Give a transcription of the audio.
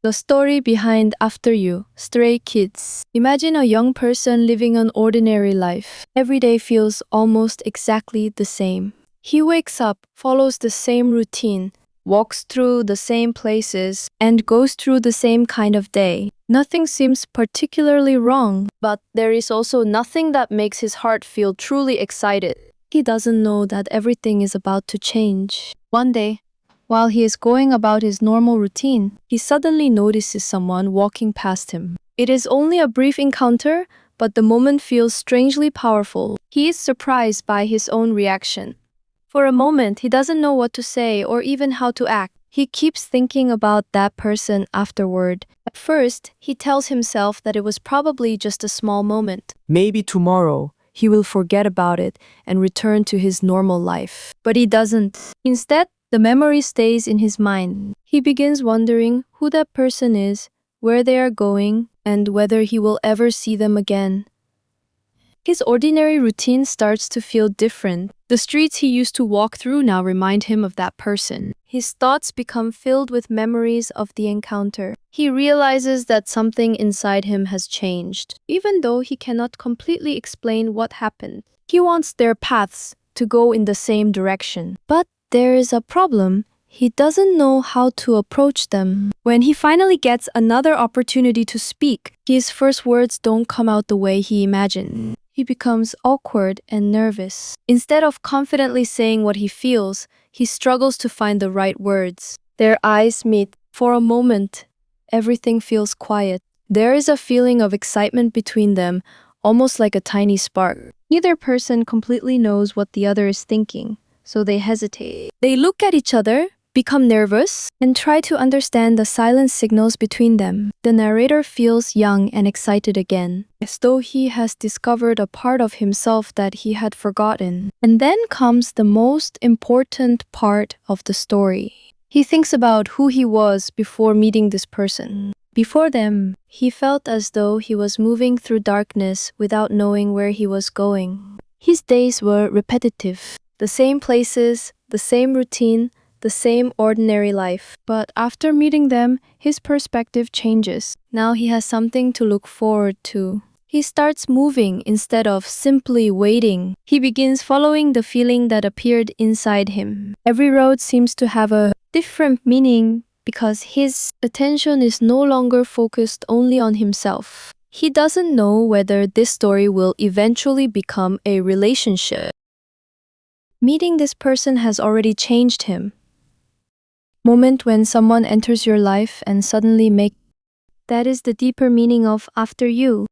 The story behind After You, Stray Kids. Imagine a young person living an ordinary life. Every day feels almost exactly the same. He wakes up, follows the same routine, walks through the same places, and goes through the same kind of day. Nothing seems particularly wrong, but there is also nothing that makes his heart feel truly excited. He doesn't know that everything is about to change. One day, while he is going about his normal routine, he suddenly notices someone walking past him. It is only a brief encounter, but the moment feels strangely powerful. He is surprised by his own reaction. For a moment, he doesn't know what to say or even how to act. He keeps thinking about that person afterward. At first, he tells himself that it was probably just a small moment. Maybe tomorrow, he will forget about it and return to his normal life. But he doesn't. Instead, the memory stays in his mind. He begins wondering who that person is, where they are going, and whether he will ever see them again. His ordinary routine starts to feel different. The streets he used to walk through now remind him of that person. His thoughts become filled with memories of the encounter. He realizes that something inside him has changed, even though he cannot completely explain what happened. He wants their paths to go in the same direction. But there is a problem. He doesn't know how to approach them. When he finally gets another opportunity to speak, his first words don't come out the way he imagined. He becomes awkward and nervous. Instead of confidently saying what he feels, he struggles to find the right words. Their eyes meet. For a moment, everything feels quiet. There is a feeling of excitement between them, almost like a tiny spark. Neither person completely knows what the other is thinking, so they hesitate. They look at each other, become nervous, and try to understand the silent signals between them. The narrator feels young and excited again, as though he has discovered a part of himself that he had forgotten. And then comes the most important part of the story. He thinks about who he was before meeting this person. Before them, he felt as though he was moving through darkness without knowing where he was going. His days were repetitive. The same places, the same routine, the same ordinary life. But after meeting them, his perspective changes. Now he has something to look forward to. He starts moving instead of simply waiting. He begins following the feeling that appeared inside him. Every road seems to have a different meaning because his attention is no longer focused only on himself. He doesn't know whether this story will eventually become a relationship. Meeting this person has already changed him. Moment when someone enters your life and suddenly that is the deeper meaning of After You.